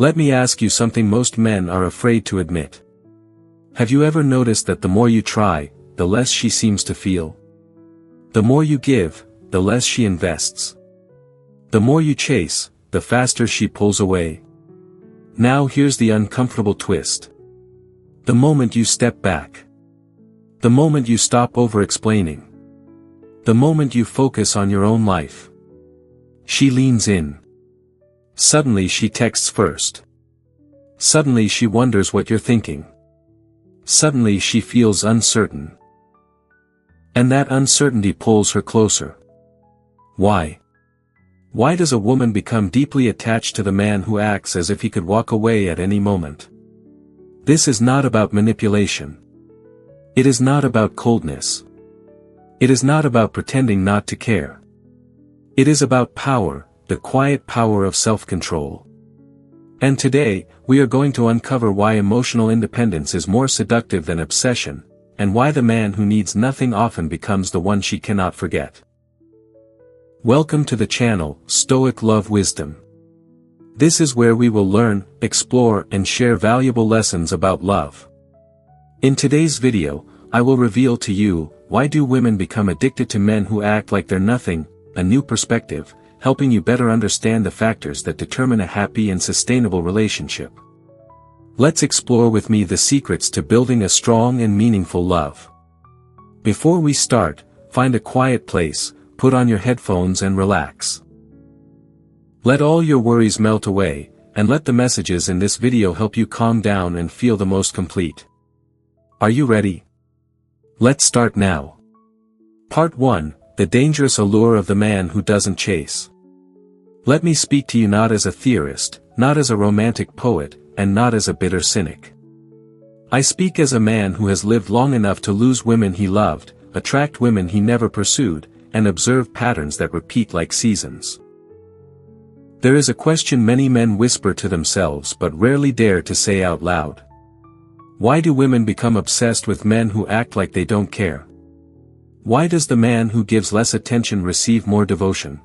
Let me ask you something most men are afraid to admit. Have you ever noticed that the more you try, the less she seems to feel? The more you give, the less she invests. The more you chase, the faster she pulls away. Now here's the uncomfortable twist. The moment you step back. The moment you stop over-explaining. The moment you focus on your own life. She leans in. Suddenly she texts first. Suddenly she wonders what you're thinking. Suddenly she feels uncertain. And that uncertainty pulls her closer. Why? Why does a woman become deeply attached to the man who acts as if he could walk away at any moment? This is not about manipulation. It is not about coldness. It is not about pretending not to care. It is about power, the quiet power of self-control. And today, we are going to uncover why emotional independence is more seductive than obsession, and why the man who needs nothing often becomes the one she cannot forget. Welcome to the channel, Stoic Love Wisdom. This is where we will learn, explore, and share valuable lessons about love. In today's video, I will reveal to you, why do women become addicted to men who act like they're nothing, a new perspective, helping you better understand the factors that determine a happy and sustainable relationship. Let's explore with me the secrets to building a strong and meaningful love. Before we start, find a quiet place, put on your headphones and relax. Let all your worries melt away, and let the messages in this video help you calm down and feel the most complete. Are you ready? Let's start now. Part 1, The Dangerous Allure of the Man Who Doesn't Chase. Let me speak to you not as a theorist, not as a romantic poet, and not as a bitter cynic. I speak as a man who has lived long enough to lose women he loved, attract women he never pursued, and observe patterns that repeat like seasons. There is a question many men whisper to themselves but rarely dare to say out loud. Why do women become obsessed with men who act like they don't care? Why does the man who gives less attention receive more devotion?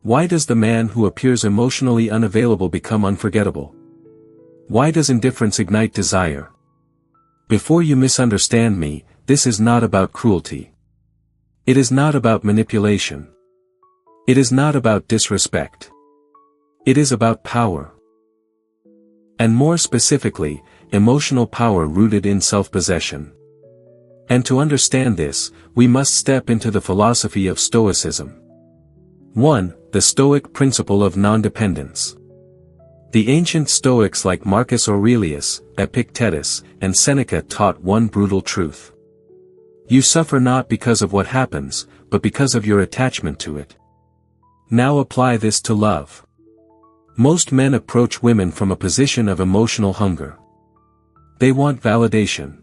Why does the man who appears emotionally unavailable become unforgettable? Why does indifference ignite desire? Before you misunderstand me, this is not about cruelty. It is not about manipulation. It is not about disrespect. It is about power. And more specifically, emotional power rooted in self-possession. And to understand this, we must step into the philosophy of Stoicism. 1. The Stoic principle of non-dependence. The ancient Stoics like Marcus Aurelius, Epictetus, and Seneca taught one brutal truth. You suffer not because of what happens, but because of your attachment to it. Now apply this to love. Most men approach women from a position of emotional hunger. They want validation.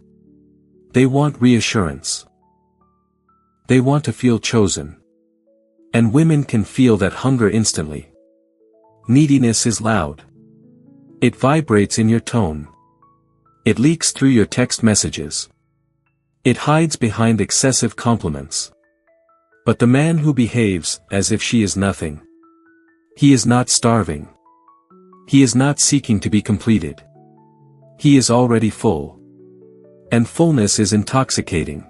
They want reassurance. They want to feel chosen. And women can feel that hunger instantly. Neediness is loud. It vibrates in your tone. It leaks through your text messages. It hides behind excessive compliments. But the man who behaves as if she is nothing. He is not starving. He is not seeking to be completed. He is already full. And fullness is intoxicating.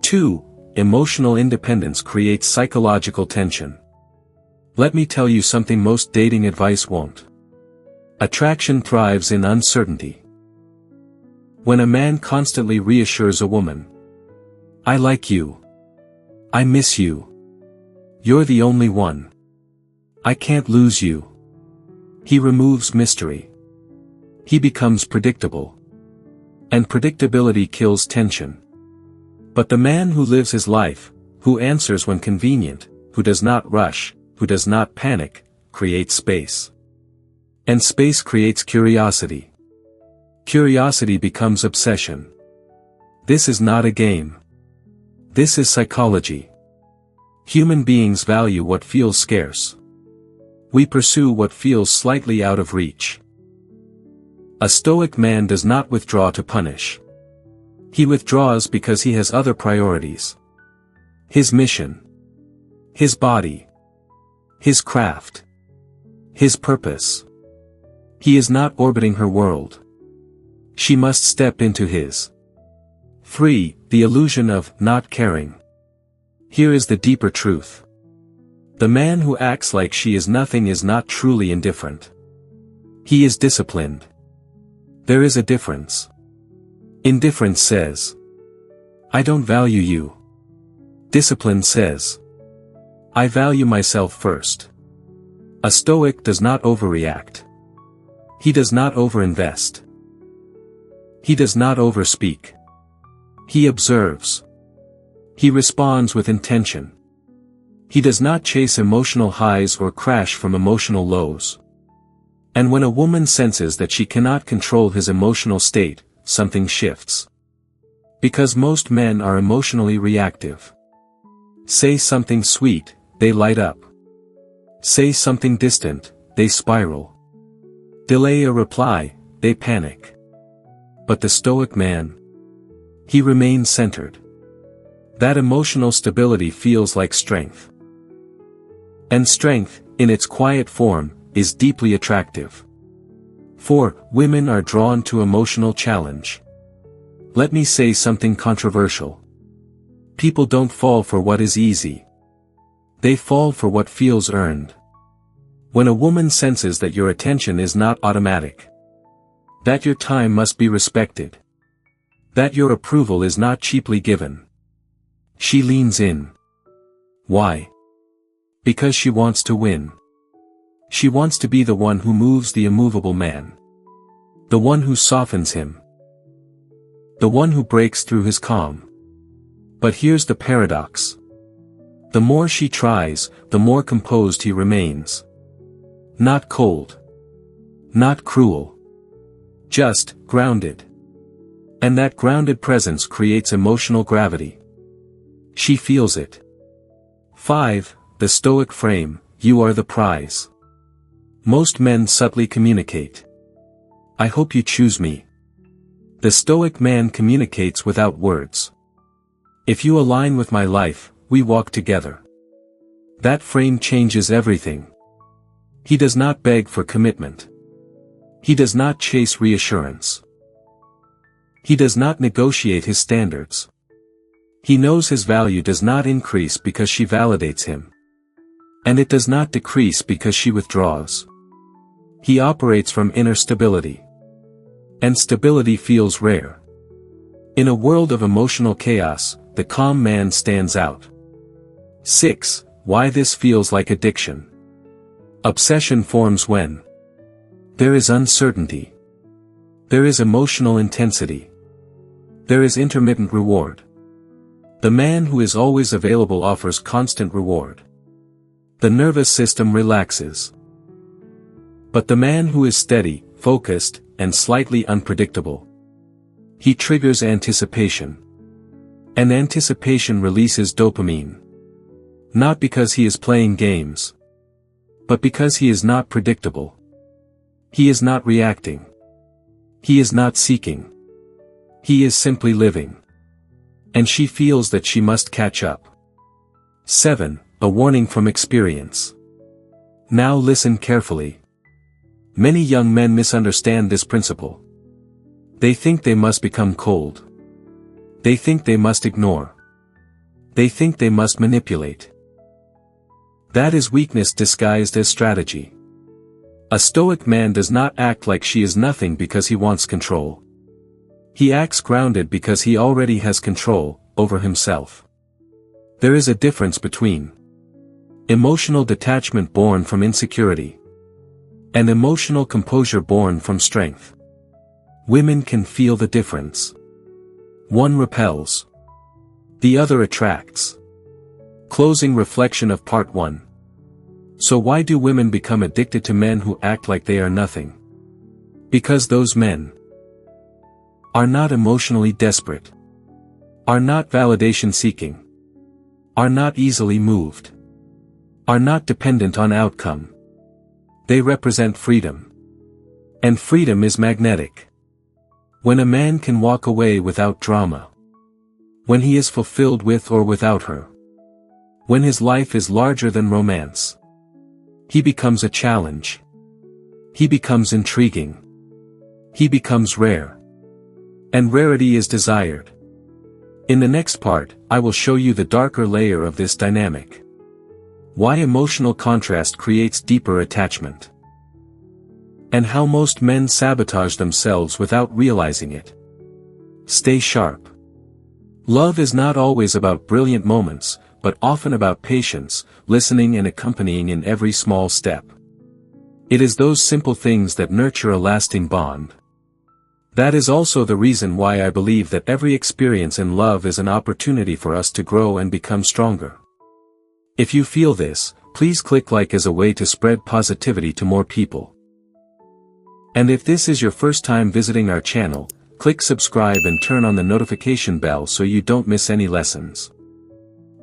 2. Emotional independence creates psychological tension. Let me tell you something most dating advice won't. Attraction thrives in uncertainty. When a man constantly reassures a woman, I like you. I miss you. You're the only one. I can't lose you. He removes mystery. He becomes predictable. And predictability kills tension. But the man who lives his life, who answers when convenient, who does not rush, who does not panic, creates space. And space creates curiosity. Curiosity becomes obsession. This is not a game. This is psychology. Human beings value what feels scarce. We pursue what feels slightly out of reach. A Stoic man does not withdraw to punish. He withdraws because he has other priorities. His mission. His body. His craft. His purpose. He is not orbiting her world. She must step into his. 3. The illusion of not caring. Here is the deeper truth. The man who acts like she is nothing is not truly indifferent. He is disciplined. There is a difference. Indifference says, I don't value you. Discipline says, I value myself first. A Stoic does not overreact. He does not overinvest. He does not overspeak. He observes. He responds with intention. He does not chase emotional highs or crash from emotional lows. And when a woman senses that she cannot control his emotional state, something shifts. Because most men are emotionally reactive. Say something sweet, they light up. Say something distant, they spiral. Delay a reply, they panic. But the Stoic man, he remains centered. That emotional stability feels like strength. And strength, in its quiet form, is deeply attractive. 4. Women are drawn to emotional challenge. Let me say something controversial. People don't fall for what is easy. They fall for what feels earned. When a woman senses that your attention is not automatic, that your time must be respected, that your approval is not cheaply given, she leans in. Why? Because she wants to win. She wants to be the one who moves the immovable man. The one who softens him. The one who breaks through his calm. But here's the paradox. The more she tries, the more composed he remains. Not cold. Not cruel. Just grounded. And that grounded presence creates emotional gravity. She feels it. 5. The Stoic frame, you are the prize. Most men subtly communicate. I hope you choose me. The Stoic man communicates without words. If you align with my life, we walk together. That frame changes everything. He does not beg for commitment. He does not chase reassurance. He does not negotiate his standards. He knows his value does not increase because she validates him. And it does not decrease because she withdraws. He operates from inner stability. And stability feels rare. In a world of emotional chaos, the calm man stands out. 6. Why this feels like addiction. Obsession forms when there is uncertainty. There is emotional intensity. There is intermittent reward. The man who is always available offers constant reward. The nervous system relaxes. But the man who is steady, focused, and slightly unpredictable, he triggers anticipation. And anticipation releases dopamine. Not because he is playing games, but because he is not predictable. He is not reacting. He is not seeking. He is simply living. And she feels that she must catch up. 7. A warning from experience. Now listen carefully. Many young men misunderstand this principle. They think they must become cold. They think they must ignore. They think they must manipulate. That is weakness disguised as strategy. A Stoic man does not act like she is nothing because he wants control. He acts grounded because he already has control over himself. There is a difference between emotional detachment born from insecurity and emotional composure born from strength. Women can feel the difference. One repels. The other attracts. Closing reflection of part 1. So why do women become addicted to men who act like they are nothing? Because those men are not emotionally desperate, are not validation seeking, are not easily moved, are not dependent on outcome. They represent freedom. And freedom is magnetic. When a man can walk away without drama, when he is fulfilled with or without her, when his life is larger than romance, he becomes a challenge. He becomes intriguing. He becomes rare. And rarity is desired. In the next part, I will show you the darker layer of this dynamic. Why emotional contrast creates deeper attachment. And how most men sabotage themselves without realizing it. Stay sharp. Love is not always about brilliant moments, but often about patience, listening and accompanying in every small step. It is those simple things that nurture a lasting bond. That is also the reason why I believe that every experience in love is an opportunity for us to grow and become stronger. If you feel this, please click like as a way to spread positivity to more people. And if this is your first time visiting our channel, click subscribe and turn on the notification bell so you don't miss any lessons.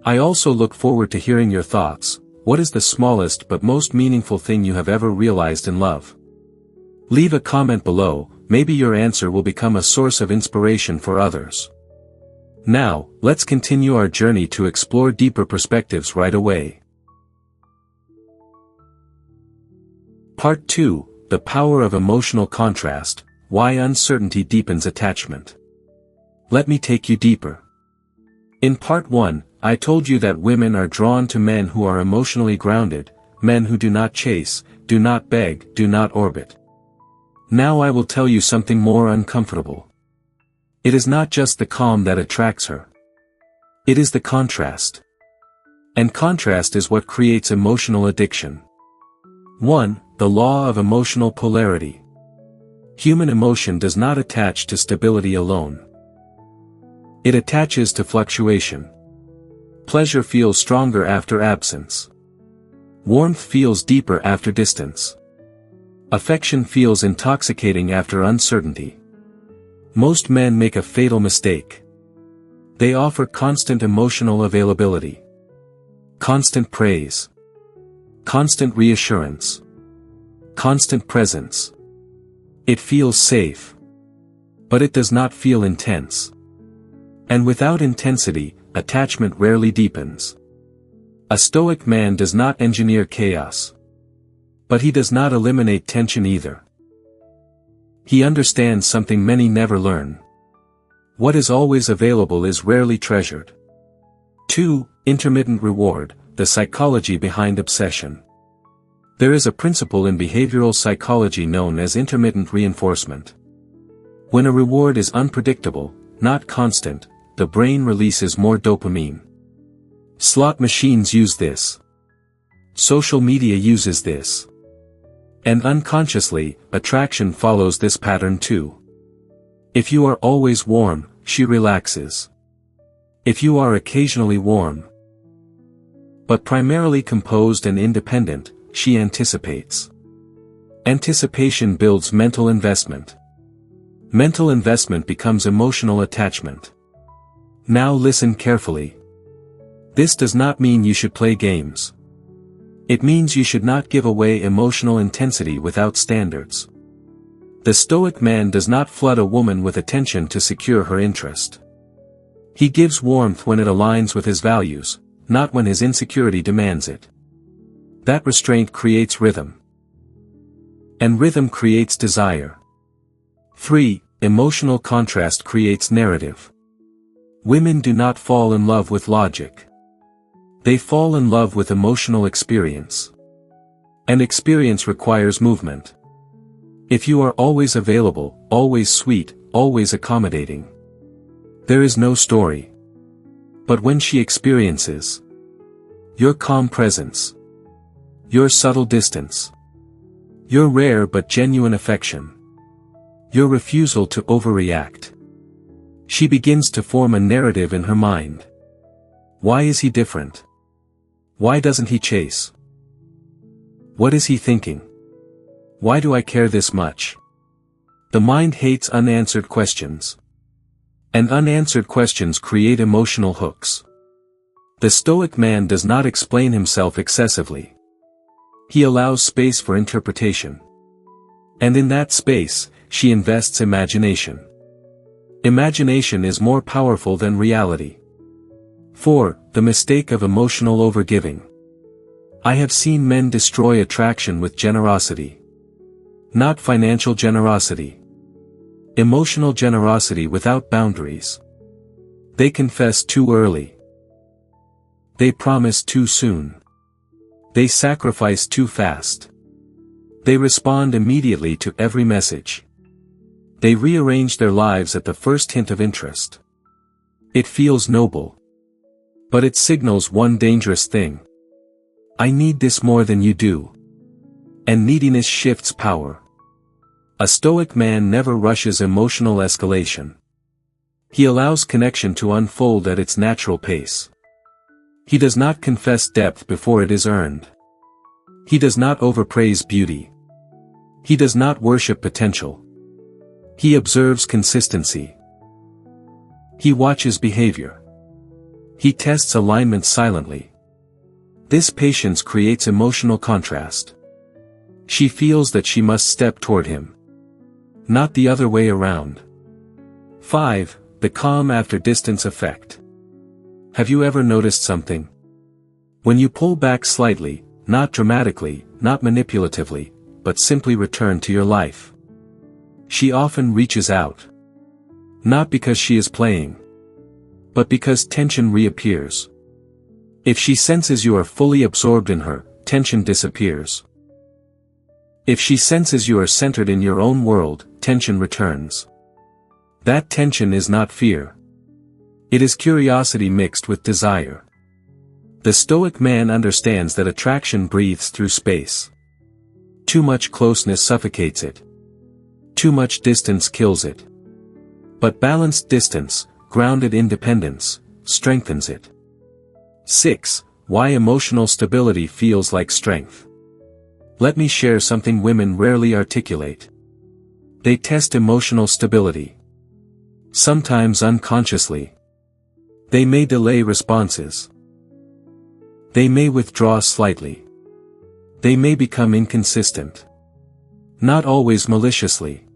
I also look forward to hearing your thoughts. What is the smallest but most meaningful thing you have ever realized in love? Leave a comment below, maybe your answer will become a source of inspiration for others. Now, let's continue our journey to explore deeper perspectives right away. Part 2, The Power of Emotional Contrast, Why Uncertainty Deepens Attachment. Let me take you deeper. In Part 1, I told you that women are drawn to men who are emotionally grounded, men who do not chase, do not beg, do not orbit. Now I will tell you something more uncomfortable. It is not just the calm that attracts her. It is the contrast. And contrast is what creates emotional addiction. 1. The law of emotional polarity. Human emotion does not attach to stability alone. It attaches to fluctuation. Pleasure feels stronger after absence. Warmth feels deeper after distance. Affection feels intoxicating after uncertainty. Most men make a fatal mistake. They offer constant emotional availability. Constant praise. Constant reassurance. Constant presence. It feels safe. But it does not feel intense. And without intensity, attachment rarely deepens. A stoic man does not engineer chaos. But he does not eliminate tension either. He understands something many never learn. What is always available is rarely treasured. 2. Intermittent reward, the psychology behind obsession. There is a principle in behavioral psychology known as intermittent reinforcement. When a reward is unpredictable, not constant, the brain releases more dopamine. Slot machines use this. Social media uses this. And unconsciously, attraction follows this pattern too. If you are always warm, she relaxes. If you are occasionally warm, but primarily composed and independent, she anticipates. Anticipation builds mental investment. Mental investment becomes emotional attachment. Now listen carefully. This does not mean you should play games. It means you should not give away emotional intensity without standards. The stoic man does not flood a woman with attention to secure her interest. He gives warmth when it aligns with his values, not when his insecurity demands it. That restraint creates rhythm. And rhythm creates desire. 3. Emotional contrast creates narrative. Women do not fall in love with logic. They fall in love with emotional experience. And experience requires movement. If you are always available, always sweet, always accommodating, there is no story. But when she experiences your calm presence, your subtle distance, your rare but genuine affection, your refusal to overreact, she begins to form a narrative in her mind. Why is he different? Why doesn't he chase? What is he thinking? Why do I care this much? The mind hates unanswered questions. And unanswered questions create emotional hooks. The stoic man does not explain himself excessively. He allows space for interpretation. And in that space, she invests imagination. Imagination is more powerful than reality. 4. The mistake of emotional overgiving. I have seen men destroy attraction with generosity. Not financial generosity. Emotional generosity without boundaries. They confess too early. They promise too soon. They sacrifice too fast. They respond immediately to every message. They rearrange their lives at the first hint of interest. It feels noble. But it signals one dangerous thing. I need this more than you do. And neediness shifts power. A Stoic man never rushes emotional escalation. He allows connection to unfold at its natural pace. He does not confess depth before it is earned. He does not overpraise beauty. He does not worship potential. He observes consistency. He watches behavior. He tests alignment silently. This patience creates emotional contrast. She feels that she must step toward him. Not the other way around. 5. The calm after distance effect. Have you ever noticed something? When you pull back slightly, not dramatically, not manipulatively, but simply return to your life, she often reaches out. Not because she is playing, but because tension reappears. If she senses you are fully absorbed in her, tension disappears. If she senses you are centered in your own world, tension returns. That tension is not fear. It is curiosity mixed with desire. The Stoic man understands that attraction breathes through space. Too much closeness suffocates it. Too much distance kills it. But balanced distance, grounded independence, strengthens it. 6. Why emotional stability feels like strength. Let me share something women rarely articulate. They test emotional stability. Sometimes unconsciously. They may delay responses. They may withdraw slightly. They may become inconsistent. Not always maliciously.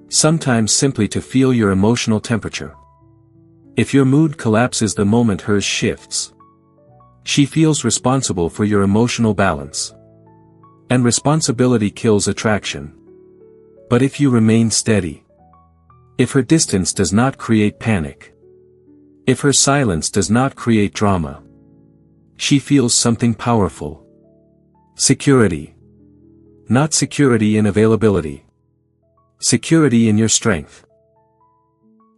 Sometimes simply to feel your emotional temperature. If your mood collapses the moment hers shifts, she feels responsible for your emotional balance. And responsibility kills attraction. But if you remain steady, if her distance does not create panic, if her silence does not create drama, she feels something powerful. Security. Not security in availability. Security in your strength.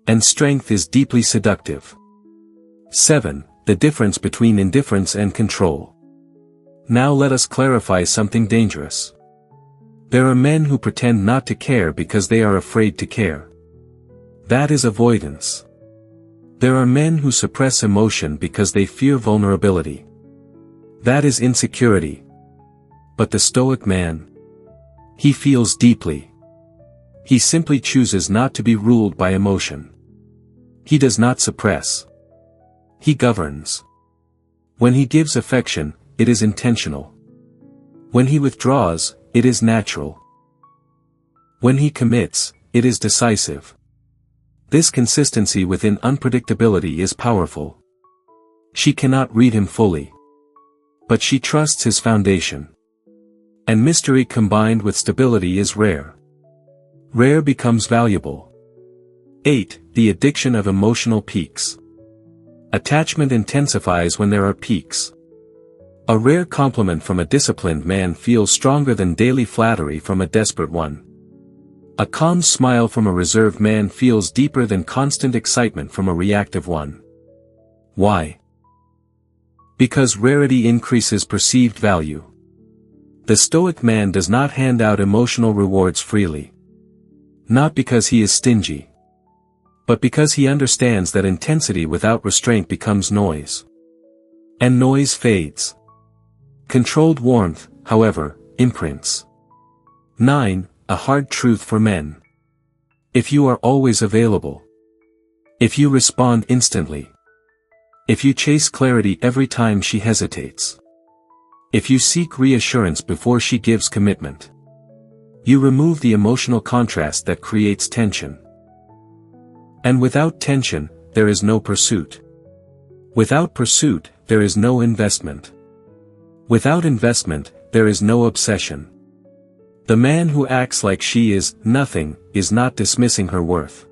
And strength is deeply seductive. 7. The difference between indifference and control. Now let us clarify something dangerous. There are men who pretend not to care because they are afraid to care. That is avoidance. There are men who suppress emotion because they fear vulnerability. That is insecurity. But the Stoic man, he feels deeply. He simply chooses not to be ruled by emotion. He does not suppress. He governs. When he gives affection, it is intentional. When he withdraws, it is natural. When he commits, it is decisive. This consistency within unpredictability is powerful. She cannot read him fully. But she trusts his foundation. And mystery combined with stability is rare. Rare becomes valuable. 8. The addiction of emotional peaks. Attachment intensifies when there are peaks. A rare compliment from a disciplined man feels stronger than daily flattery from a desperate one. A calm smile from a reserved man feels deeper than constant excitement from a reactive one. Why? Because rarity increases perceived value. The Stoic man does not hand out emotional rewards freely. Not because he is stingy, but because he understands that intensity without restraint becomes noise. And noise fades. Controlled warmth, however, imprints. 9. A hard truth for men. If you are always available, if you respond instantly, if you chase clarity every time she hesitates, if you seek reassurance before she gives commitment, you remove the emotional contrast that creates tension. And without tension, there is no pursuit. Without pursuit, there is no investment. Without investment, there is no obsession. The man who acts like she is nothing is not dismissing her worth.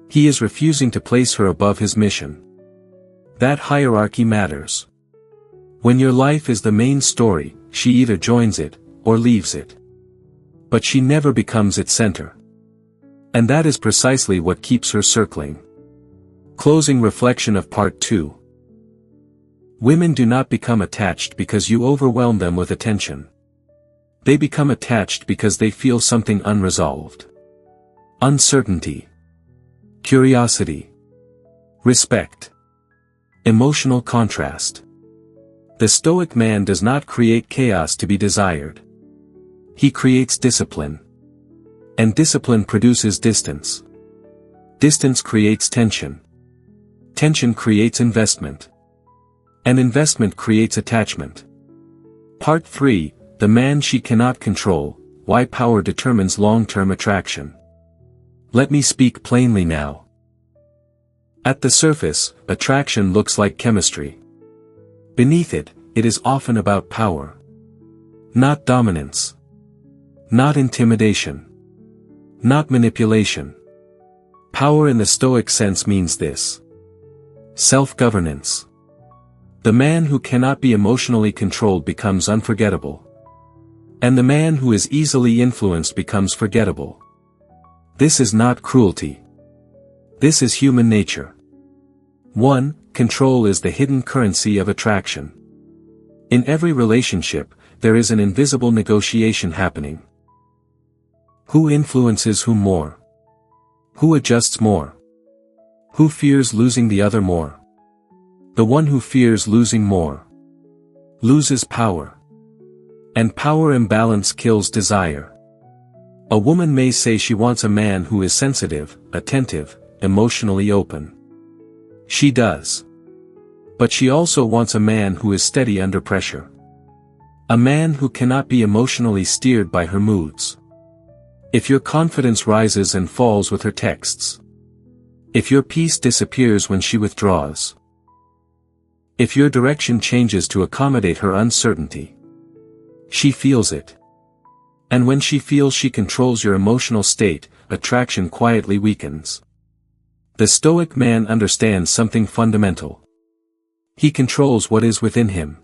He is refusing to place her above his mission. That hierarchy matters. When your life is the main story, she either joins it, or leaves it. But she never becomes its center. And that is precisely what keeps her circling. Closing reflection of Part 2. Women do not become attached because you overwhelm them with attention. They become attached because they feel something unresolved. Uncertainty. Curiosity. Respect. Emotional contrast. The Stoic man does not create chaos to be desired. He creates discipline. And discipline produces distance. Distance creates tension. Tension creates investment. And investment creates attachment. Part 3, the man she cannot control, why power determines long-term attraction. Let me speak plainly now. At the surface, attraction looks like chemistry. Beneath it, it is often about power. Not dominance. Not intimidation. Not manipulation. Power in the Stoic sense means this. Self-governance. The man who cannot be emotionally controlled becomes unforgettable. And the man who is easily influenced becomes forgettable. This is not cruelty. This is human nature. 1. Control is the hidden currency of attraction. In every relationship, there is an invisible negotiation happening. Who influences whom more? Who adjusts more? Who fears losing the other more? The one who fears losing more loses power. And power imbalance kills desire. A woman may say she wants a man who is sensitive, attentive, emotionally open. She does. But she also wants a man who is steady under pressure. A man who cannot be emotionally steered by her moods. If your confidence rises and falls with her texts. If your peace disappears when she withdraws. If your direction changes to accommodate her uncertainty. She feels it. And when she feels she controls your emotional state, attraction quietly weakens. The Stoic man understands something fundamental. He controls what is within him.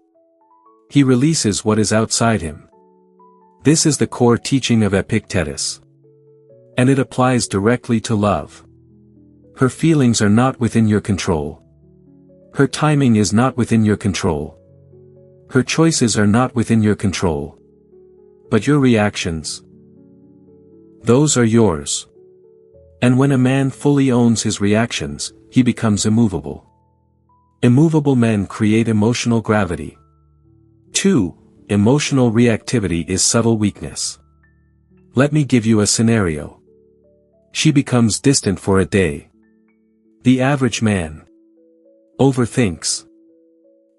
He releases what is outside him. This is the core teaching of Epictetus. And it applies directly to love. Her feelings are not within your control. Her timing is not within your control. Her choices are not within your control. But your reactions, those are yours. And when a man fully owns his reactions, he becomes immovable. Immovable men create emotional gravity. 2. Emotional reactivity is subtle weakness. Let me give you a scenario. She becomes distant for a day. The average man overthinks.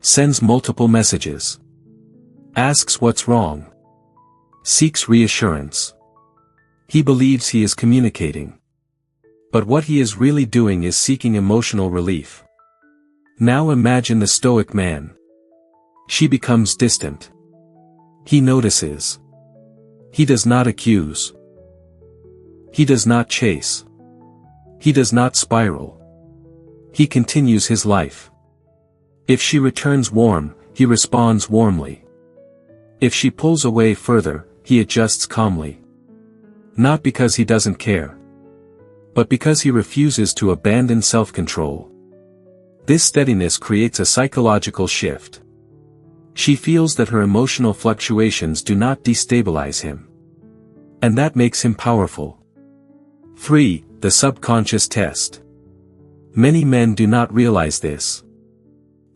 Sends multiple messages. Asks what's wrong. Seeks reassurance. He believes he is communicating. But what he is really doing is seeking emotional relief. Now imagine the Stoic man. She becomes distant. He notices. He does not accuse. He does not chase. He does not spiral. He continues his life. If she returns warm, he responds warmly. If she pulls away further, he adjusts calmly. Not because he doesn't care. But because he refuses to abandon self-control. This steadiness creates a psychological shift. She feels that her emotional fluctuations do not destabilize him. And that makes him powerful. 3. The subconscious test. Many men do not realize this.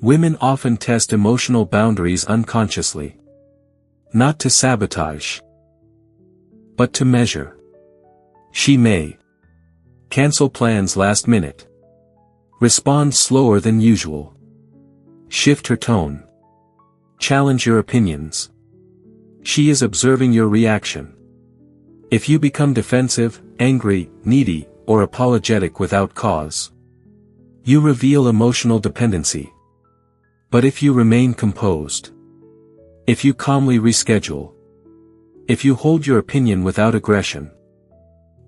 Women often test emotional boundaries unconsciously. Not to sabotage, but to measure. She may cancel plans last minute. Respond slower than usual. Shift her tone. Challenge your opinions. She is observing your reaction. If you become defensive, angry, needy, or apologetic without cause, you reveal emotional dependency. But if you remain composed, if you calmly reschedule, If you hold your opinion without aggression.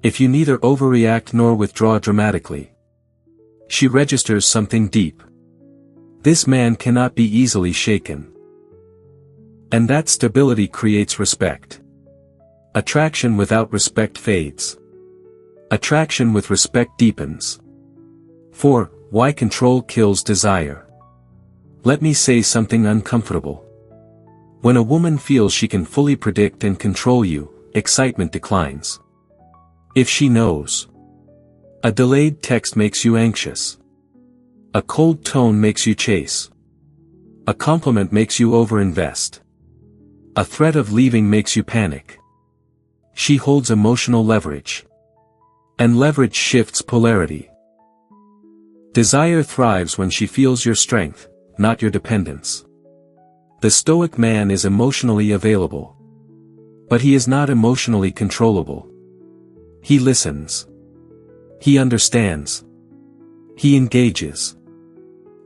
If you neither overreact nor withdraw dramatically. She registers something deep. This man cannot be easily shaken. And that stability creates respect. Attraction without respect fades. Attraction with respect deepens. 4. Why control kills desire. Let me say something uncomfortable. When a woman feels she can fully predict and control you, excitement declines. If she knows. A delayed text makes you anxious. A cold tone makes you chase. A compliment makes you overinvest. A threat of leaving makes you panic. She holds emotional leverage. And leverage shifts polarity. Desire thrives when she feels your strength, not your dependence. The Stoic man is emotionally available. But he is not emotionally controllable. He listens. He understands. He engages.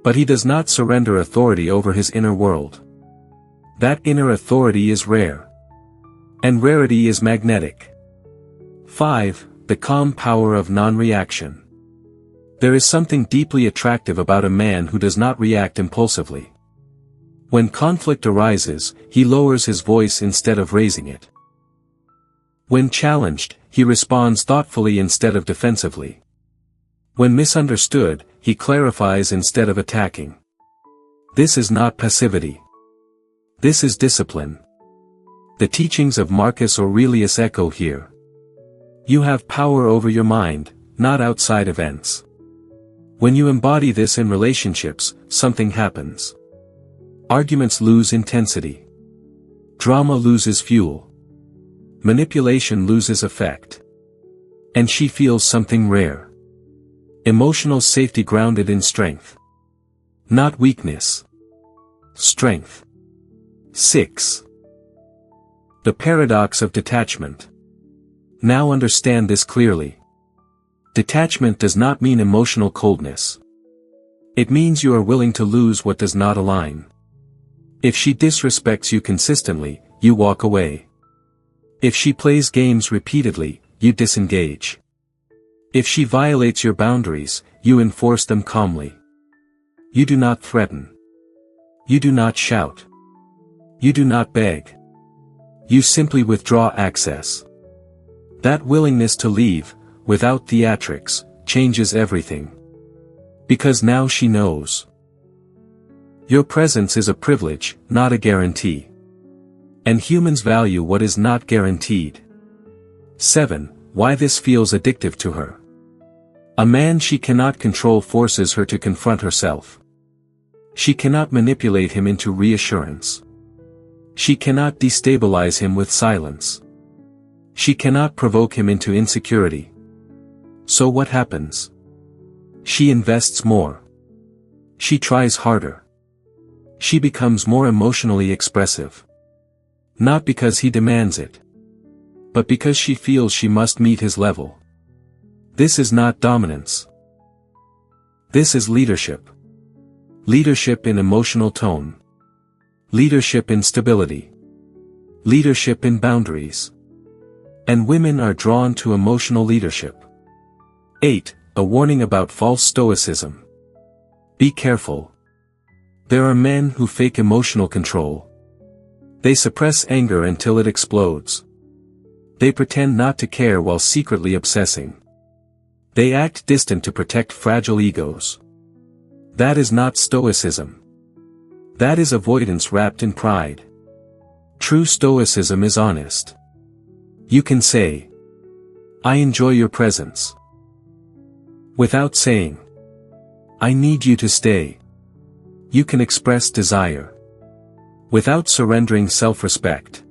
But he does not surrender authority over his inner world. That inner authority is rare. And rarity is magnetic. 5. The calm power of non-reaction. There is something deeply attractive about a man who does not react impulsively. When conflict arises, he lowers his voice instead of raising it. When challenged, he responds thoughtfully instead of defensively. When misunderstood, he clarifies instead of attacking. This is not passivity. This is discipline. The teachings of Marcus Aurelius echo here. You have power over your mind, not outside events. When you embody this in relationships, something happens. Arguments lose intensity. Drama loses fuel. Manipulation loses effect. And she feels something rare. Emotional safety grounded in strength. Not weakness. Strength. 6. The paradox of detachment. Now understand this clearly. Detachment does not mean emotional coldness. It means you are willing to lose what does not align. If she disrespects you consistently, you walk away. If she plays games repeatedly, you disengage. If she violates your boundaries, you enforce them calmly. You do not threaten. You do not shout. You do not beg. You simply withdraw access. That willingness to leave, without theatrics, changes everything. Because now she knows. Your presence is a privilege, not a guarantee. And humans value what is not guaranteed. 7. Why this feels addictive to her. A man she cannot control forces her to confront herself. She cannot manipulate him into reassurance. She cannot destabilize him with silence. She cannot provoke him into insecurity. So what happens? She invests more. She tries harder. She becomes more emotionally expressive. Not because he demands it. But because she feels she must meet his level. This is not dominance. This is leadership. Leadership in emotional tone. Leadership in stability. Leadership in boundaries. And women are drawn to emotional leadership. 8. A warning about false stoicism. Be careful. There are men who fake emotional control. They suppress anger until it explodes. They pretend not to care while secretly obsessing. They act distant to protect fragile egos. That is not stoicism. That is avoidance wrapped in pride. True stoicism is honest. You can say, I enjoy your presence. Without saying, I need you to stay. You can express desire. Without surrendering self-respect.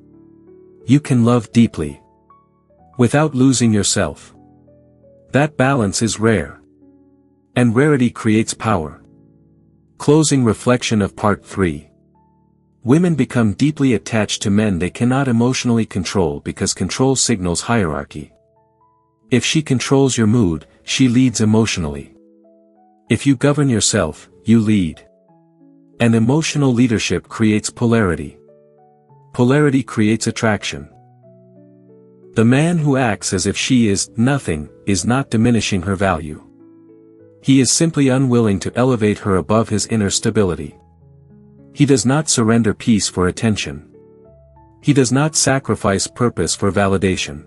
You can love deeply. Without losing yourself. That balance is rare. And rarity creates power. Closing reflection of Part 3. Women become deeply attached to men they cannot emotionally control because control signals hierarchy. If she controls your mood, she leads emotionally. If you govern yourself, you lead. And emotional leadership creates polarity. Polarity creates attraction. The man who acts as if she is nothing is not diminishing her value. He is simply unwilling to elevate her above his inner stability. He does not surrender peace for attention. He does not sacrifice purpose for validation.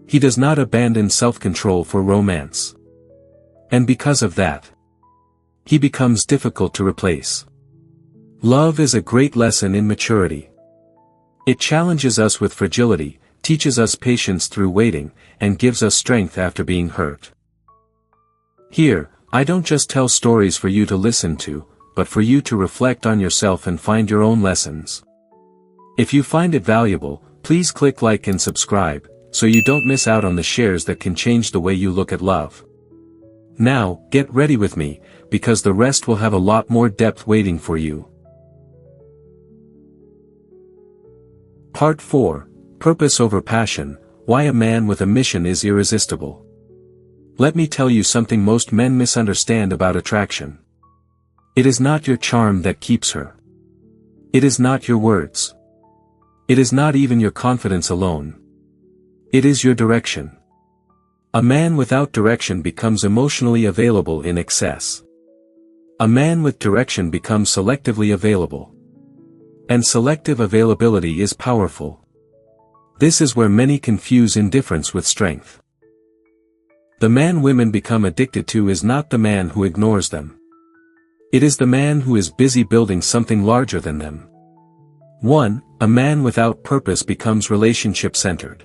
He does not abandon self-control for romance. And because of that, he becomes difficult to replace. Love is a great lesson in maturity. It challenges us with fragility, teaches us patience through waiting, and gives us strength after being hurt. Here, I don't just tell stories for you to listen to, but for you to reflect on yourself and find your own lessons. If you find it valuable, please click like and subscribe, so you don't miss out on the shares that can change the way you look at love. Now, get ready with me, because the rest will have a lot more depth waiting for you. Part 4, Purpose over Passion, Why a Man with a Mission is Irresistible. Let me tell you something most men misunderstand about attraction. It is not your charm that keeps her. It is not your words. It is not even your confidence alone. It is your direction. A man without direction becomes emotionally available in excess. A man with direction becomes selectively available. And selective availability is powerful. This is where many confuse indifference with strength. The man women become addicted to is not the man who ignores them. It is the man who is busy building something larger than them. 1. A man without purpose becomes relationship-centered.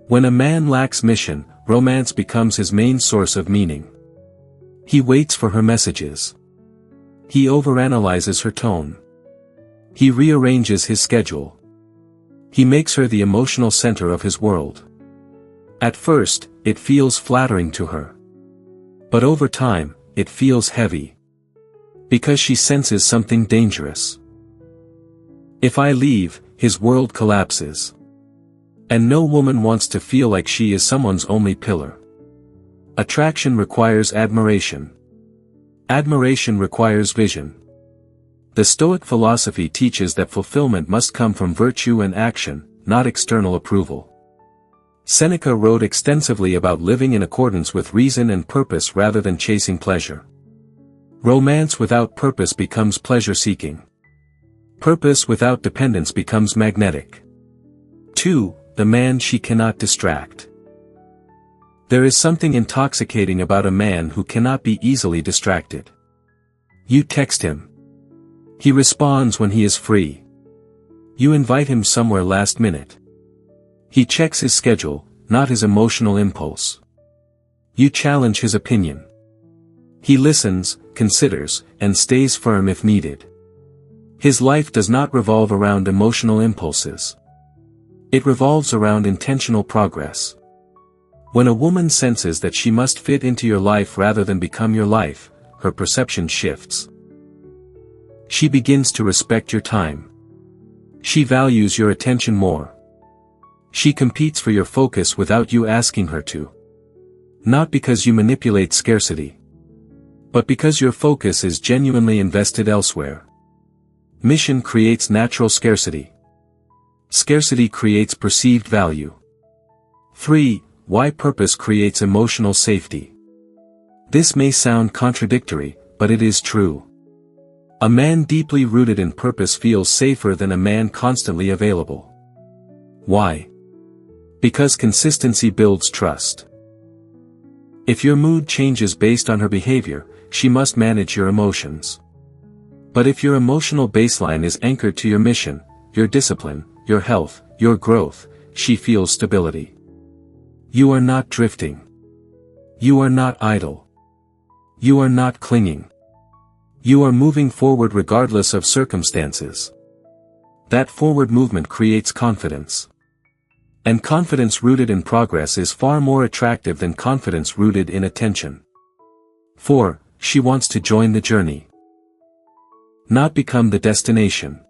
When a man lacks mission, romance becomes his main source of meaning. He waits for her messages. He overanalyzes her tone. He rearranges his schedule. He makes her the emotional center of his world. At first, it feels flattering to her. But over time, it feels heavy. Because she senses something dangerous. If I leave, his world collapses. And no woman wants to feel like she is someone's only pillar. Attraction requires admiration. Admiration requires vision. The Stoic philosophy teaches that fulfillment must come from virtue and action, not external approval. Seneca wrote extensively about living in accordance with reason and purpose rather than chasing pleasure. Romance without purpose becomes pleasure-seeking. Purpose without dependence becomes magnetic. 2. The man she cannot distract. There is something intoxicating about a man who cannot be easily distracted. You text him. He responds when he is free. You invite him somewhere last minute. He checks his schedule, not his emotional impulse. You challenge his opinion. He listens, considers, and stays firm if needed. His life does not revolve around emotional impulses. It revolves around intentional progress. When a woman senses that she must fit into your life rather than become your life, her perception shifts. She begins to respect your time. She values your attention more. She competes for your focus without you asking her to. Not because you manipulate scarcity, but because your focus is genuinely invested elsewhere. Mission creates natural scarcity. Scarcity creates perceived value. 3. Why purpose creates emotional safety. This may sound contradictory, but it is true. A man deeply rooted in purpose feels safer than a man constantly available. Why? Because consistency builds trust. If your mood changes based on her behavior, she must manage your emotions. But if your emotional baseline is anchored to your mission, your discipline, your health, your growth, she feels stability. You are not drifting. You are not idle. You are not clinging. You are moving forward regardless of circumstances. That forward movement creates confidence. And confidence rooted in progress is far more attractive than confidence rooted in attention. 4. She wants to join the journey. Not become the destination.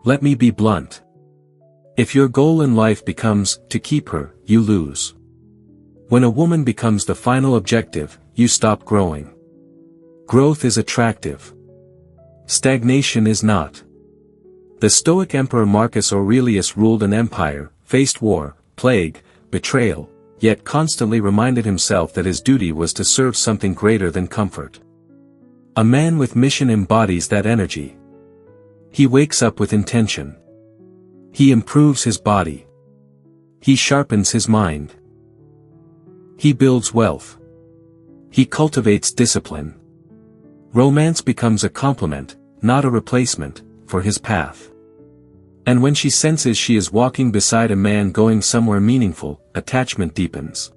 Let me be blunt. If your goal in life becomes to keep her, you lose. When a woman becomes the final objective, you stop growing. Growth is attractive. Stagnation is not. The Stoic Emperor Marcus Aurelius ruled an empire, faced war, plague, betrayal, yet constantly reminded himself that his duty was to serve something greater than comfort. A man with mission embodies that energy. He wakes up with intention. He improves his body. He sharpens his mind. He builds wealth. He cultivates discipline. Romance becomes a complement, not a replacement, for his path. And when she senses she is walking beside a man going somewhere meaningful, attachment deepens.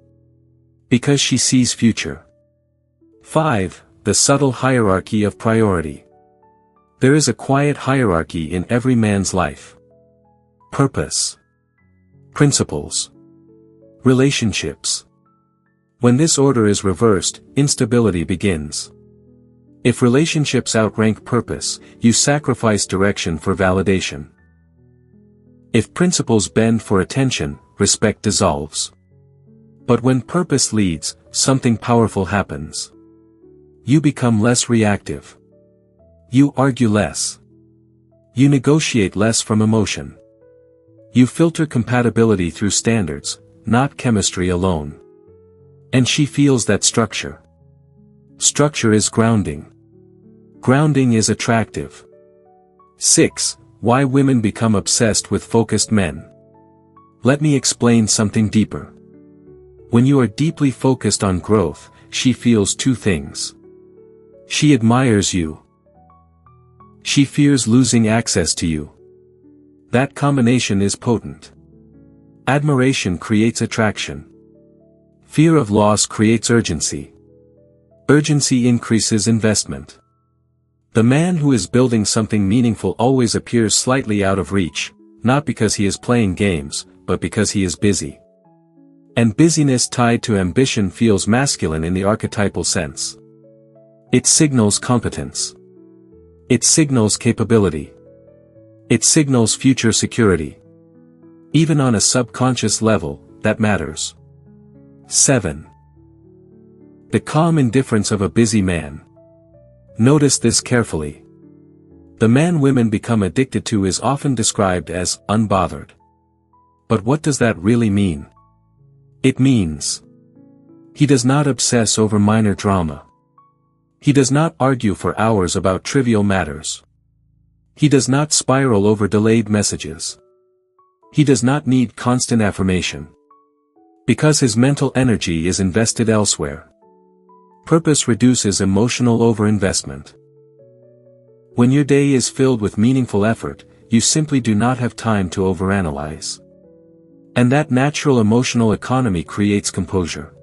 Because she sees future. 5. The subtle hierarchy of priority. There is a quiet hierarchy in every man's life. Purpose. Principles. Relationships. When this order is reversed, instability begins. If relationships outrank purpose, you sacrifice direction for validation. If principles bend for attention, respect dissolves. But when purpose leads, something powerful happens. You become less reactive. You argue less. You negotiate less from emotion. You filter compatibility through standards, not chemistry alone. And she feels that structure. Structure is grounding. Grounding is attractive. 6. Why women become obsessed with focused men. Let me explain something deeper. When you are deeply focused on growth, she feels two things. She admires you. She fears losing access to you. That combination is potent. Admiration creates attraction. Fear of loss creates urgency. Urgency increases investment. The man who is building something meaningful always appears slightly out of reach, not because he is playing games, but because he is busy. And busyness tied to ambition feels masculine in the archetypal sense. It signals competence. It signals capability. It signals future security. Even on a subconscious level, that matters. 7. The calm indifference of a busy man. Notice this carefully. The man women become addicted to is often described as unbothered. But what does that really mean? It means he does not obsess over minor drama. He does not argue for hours about trivial matters. He does not spiral over delayed messages. He does not need constant affirmation. Because his mental energy is invested elsewhere. Purpose reduces emotional overinvestment. When your day is filled with meaningful effort, you simply do not have time to overanalyze. And that natural emotional economy creates composure.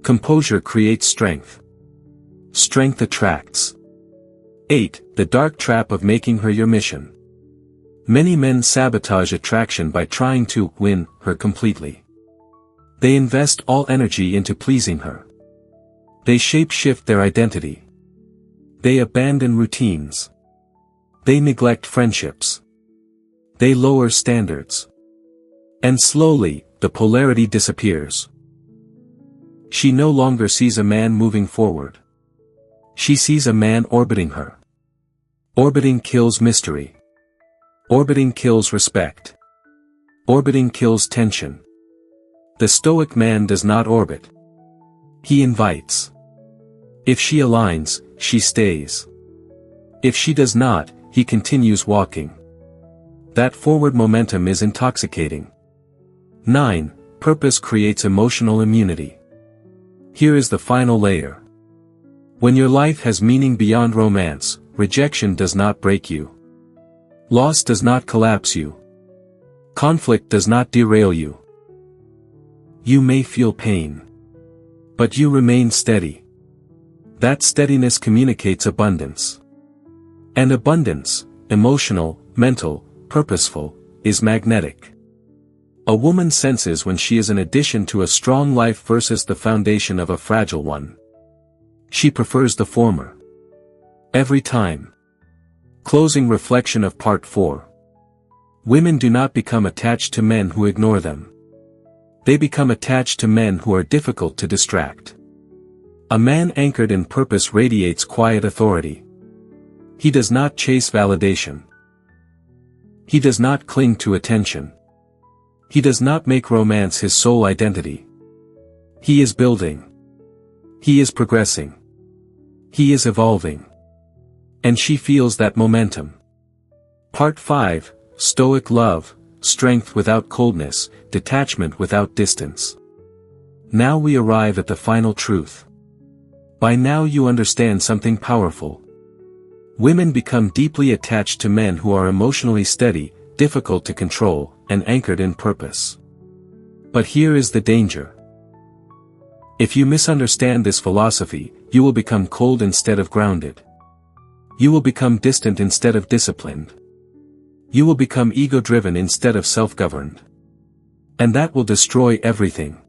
Composure creates strength. Strength attracts. 8. The dark trap of making her your mission. Many men sabotage attraction by trying to win her completely. They invest all energy into pleasing her. They shape-shift their identity. They abandon routines. They neglect friendships. They lower standards. And slowly, the polarity disappears. She no longer sees a man moving forward. She sees a man orbiting her. Orbiting kills mystery. Orbiting kills respect. Orbiting kills tension. The Stoic man does not orbit. He invites. If she aligns, she stays. If she does not, he continues walking. That forward momentum is intoxicating. 9. Purpose creates emotional immunity. Here is the final layer. When your life has meaning beyond romance, rejection does not break you. Loss does not collapse you. Conflict does not derail you. You may feel pain. But you remain steady. That steadiness communicates abundance. And abundance, emotional, mental, purposeful, is magnetic. A woman senses when she is an addition to a strong life versus the foundation of a fragile one. She prefers the former. Every time. Closing reflection of Part 4. Women do not become attached to men who ignore them. They become attached to men who are difficult to distract. A man anchored in purpose radiates quiet authority. He does not chase validation. He does not cling to attention. He does not make romance his sole identity. He is building. He is progressing. He is evolving. And she feels that momentum. Part 5, Stoic Love, Strength without coldness, Detachment without distance. Now we arrive at the final truth. By now you understand something powerful. Women become deeply attached to men who are emotionally steady, difficult to control, and anchored in purpose. But here is the danger. If you misunderstand this philosophy, you will become cold instead of grounded. You will become distant instead of disciplined. You will become ego-driven instead of self-governed. And that will destroy everything.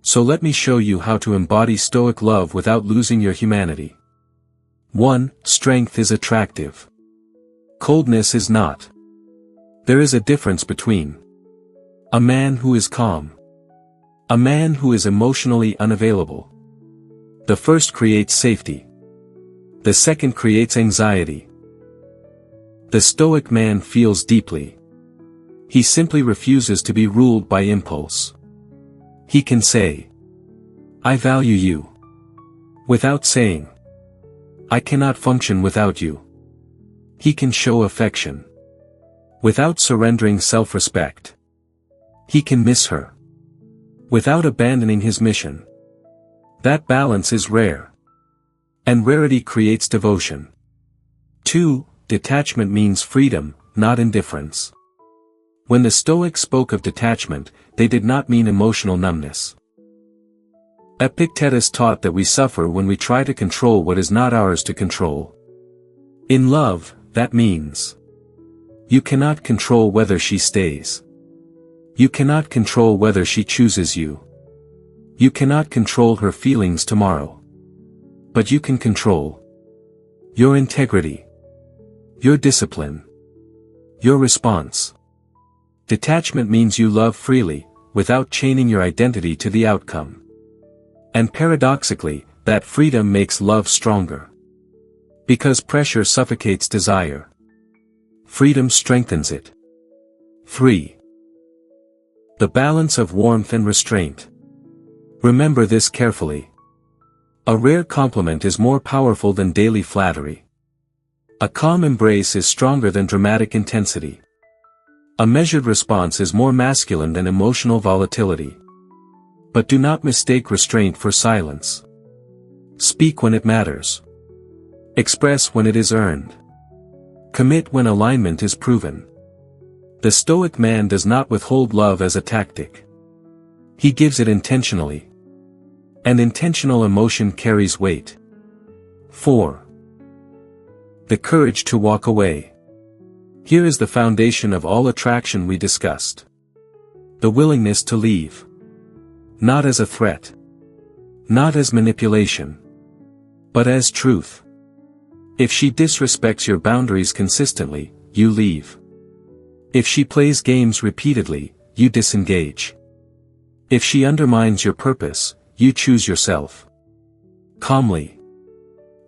So let me show you how to embody Stoic love without losing your humanity. 1. Strength is attractive. Coldness is not. There is a difference between a man who is calm, a man who is emotionally unavailable. The first creates safety. The second creates anxiety. The Stoic man feels deeply. He simply refuses to be ruled by impulse. He can say, "I value you," without saying, "I cannot function without you." He can show affection without surrendering self-respect. He can miss her without abandoning his mission. That balance is rare. And rarity creates devotion. 2. Detachment means freedom, not indifference. When the Stoics spoke of detachment, they did not mean emotional numbness. Epictetus taught that we suffer when we try to control what is not ours to control. In love, that means you cannot control whether she stays. You cannot control whether she chooses you. You cannot control her feelings tomorrow. But you can control your integrity, your discipline, your response. Detachment means you love freely, without chaining your identity to the outcome. And paradoxically, that freedom makes love stronger. Because pressure suffocates desire. Freedom strengthens it. 3. The balance of warmth and restraint. Remember this carefully. A rare compliment is more powerful than daily flattery. A calm embrace is stronger than dramatic intensity. A measured response is more masculine than emotional volatility. But do not mistake restraint for silence. Speak when it matters. Express when it is earned. Commit when alignment is proven. The Stoic man does not withhold love as a tactic. He gives it intentionally. And intentional emotion carries weight. 4. The courage to walk away. Here is the foundation of all attraction we discussed. The willingness to leave. Not as a threat. Not as manipulation. But as truth. If she disrespects your boundaries consistently, you leave. If she plays games repeatedly, you disengage. If she undermines your purpose, you choose yourself. Calmly.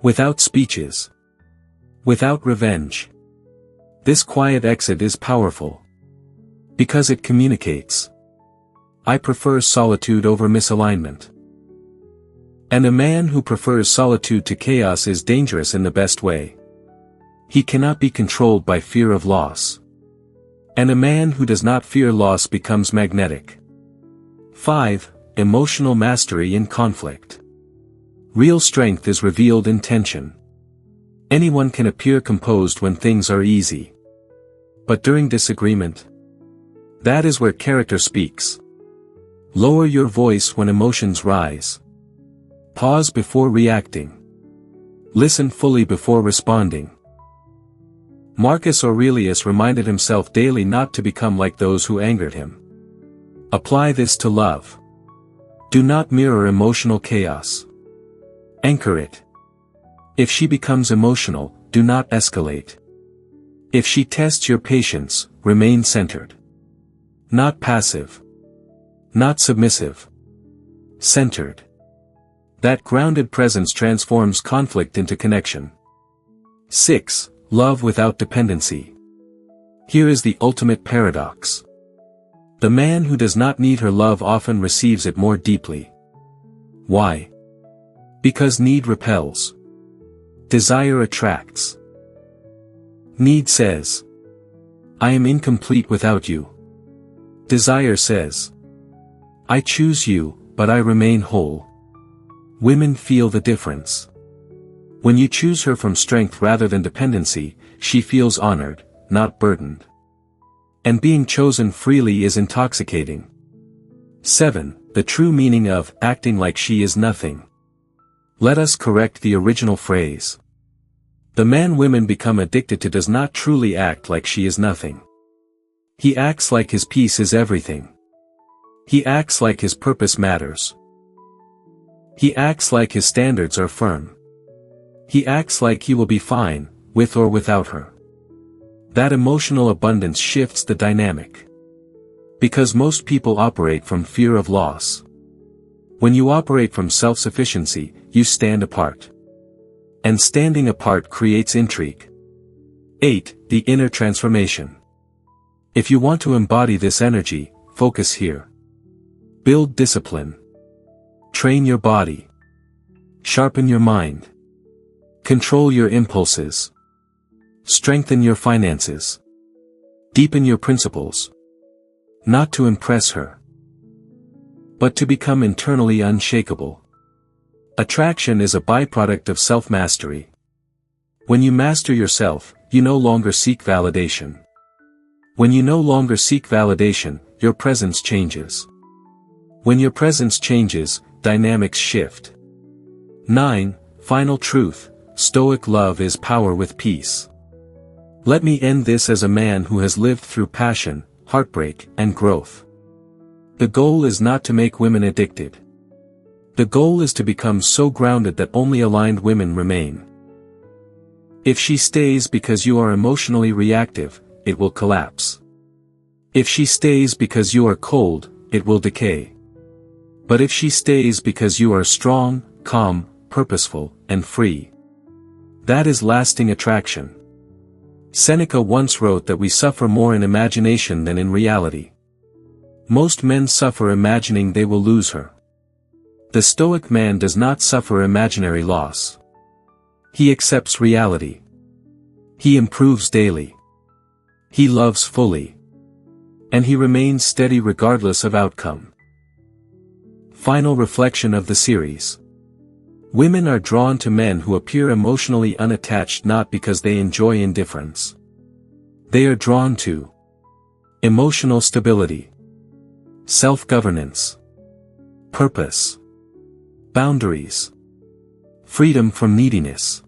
Without speeches. Without revenge. This quiet exit is powerful. Because it communicates. I prefer solitude over misalignment. And a man who prefers solitude to chaos is dangerous in the best way. He cannot be controlled by fear of loss. And a man who does not fear loss becomes magnetic. 5. Emotional mastery in conflict. Real strength is revealed in tension. Anyone can appear composed when things are easy. But during disagreement, that is where character speaks. Lower your voice when emotions rise. Pause before reacting. Listen fully before responding. Marcus Aurelius reminded himself daily not to become like those who angered him. Apply this to love. Do not mirror emotional chaos. Anchor it. If she becomes emotional, do not escalate. If she tests your patience, remain centered. Not passive. Not submissive. Centered. That grounded presence transforms conflict into connection. 6. Love without dependency. Here is the ultimate paradox. The man who does not need her love often receives it more deeply. Why? Because need repels. Desire attracts. Need says, I am incomplete without you. Desire says, I choose you, but I remain whole. Women feel the difference. When you choose her from strength rather than dependency, she feels honored, not burdened. And being chosen freely is intoxicating. 7. The true meaning of acting like she is nothing. Let us correct the original phrase. The man women become addicted to does not truly act like she is nothing. He acts like his peace is everything. He acts like his purpose matters. He acts like his standards are firm. He acts like he will be fine, with or without her. That emotional abundance shifts the dynamic. Because most people operate from fear of loss. When you operate from self-sufficiency, you stand apart. And standing apart creates intrigue. 8. The inner transformation. If you want to embody this energy, focus here. Build discipline. Train your body. Sharpen your mind. Control your impulses. Strengthen your finances. Deepen your principles. Not to impress her, but to become internally unshakable. Attraction is a byproduct of self-mastery. When you master yourself, you no longer seek validation. When you no longer seek validation, your presence changes. When your presence changes, dynamics shift. 9. Final truth. Stoic love is power with peace. Let me end this as a man who has lived through passion, heartbreak, and growth. The goal is not to make women addicted. The goal is to become so grounded that only aligned women remain. If she stays because you are emotionally reactive, it will collapse. If she stays because you are cold, it will decay. But if she stays because you are strong, calm, purposeful, and free, that is lasting attraction. Seneca once wrote that we suffer more in imagination than in reality. Most men suffer imagining they will lose her. The Stoic man does not suffer imaginary loss. He accepts reality. He improves daily. He loves fully. And he remains steady regardless of outcome. Final reflection of the series. Women are drawn to men who appear emotionally unattached not because they enjoy indifference. They are drawn to emotional stability, self-governance, purpose, boundaries, freedom from neediness.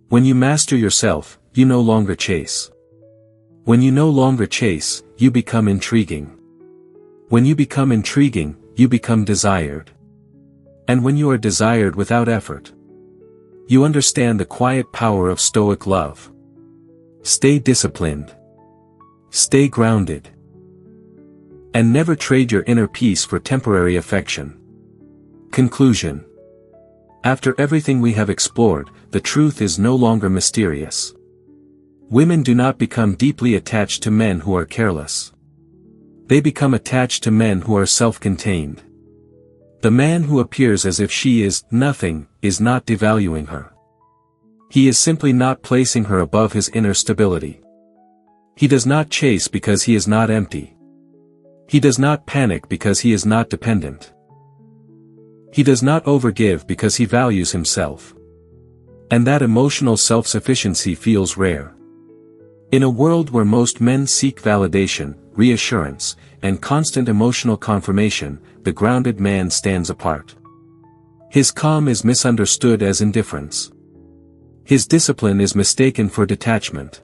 When you master yourself, you no longer chase. When you no longer chase, you become intriguing. When you become intriguing, you become desired. And when you are desired without effort, you understand the quiet power of Stoic love. Stay disciplined. Stay grounded. And never trade your inner peace for temporary affection. Conclusion. After everything we have explored, the truth is no longer mysterious. Women do not become deeply attached to men who are careless. They become attached to men who are self-contained. The man who appears as if she is nothing is not devaluing her. He is simply not placing her above his inner stability. He does not chase because he is not empty. He does not panic because he is not dependent. He does not overgive because he values himself. And that emotional self-sufficiency feels rare. In a world where most men seek validation, reassurance, and constant emotional confirmation, the grounded man stands apart. His calm is misunderstood as indifference. His discipline is mistaken for detachment.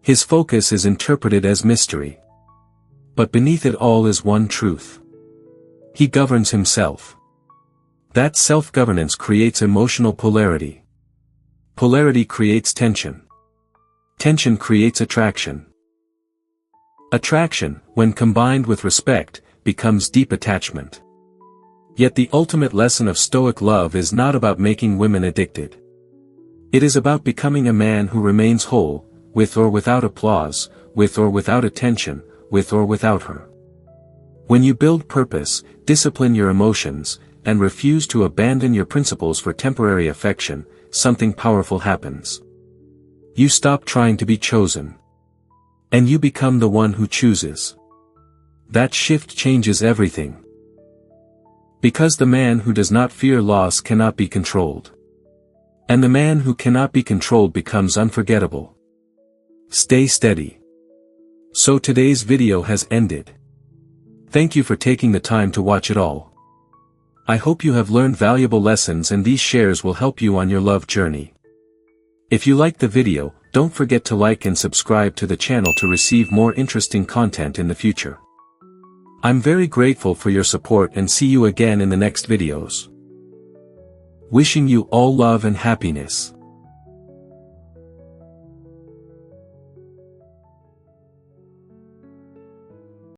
His focus is interpreted as mystery. But beneath it all is one truth. He governs himself. That self-governance creates emotional polarity. Polarity creates tension. Tension creates attraction. Attraction, when combined with respect, becomes deep attachment. Yet the ultimate lesson of Stoic love is not about making women addicted. It is about becoming a man who remains whole, with or without applause, with or without attention, with or without her. When you build purpose, discipline your emotions, and refuse to abandon your principles for temporary affection, something powerful happens. You stop trying to be chosen. And you become the one who chooses. That shift changes everything. Because the man who does not fear loss cannot be controlled. And the man who cannot be controlled becomes unforgettable. Stay steady. So today's video has ended. Thank you for taking the time to watch it all. I hope you have learned valuable lessons and these shares will help you on your love journey. If you liked the video, don't forget to like and subscribe to the channel to receive more interesting content in the future. I'm very grateful for your support and see you again in the next videos. Wishing you all love and happiness.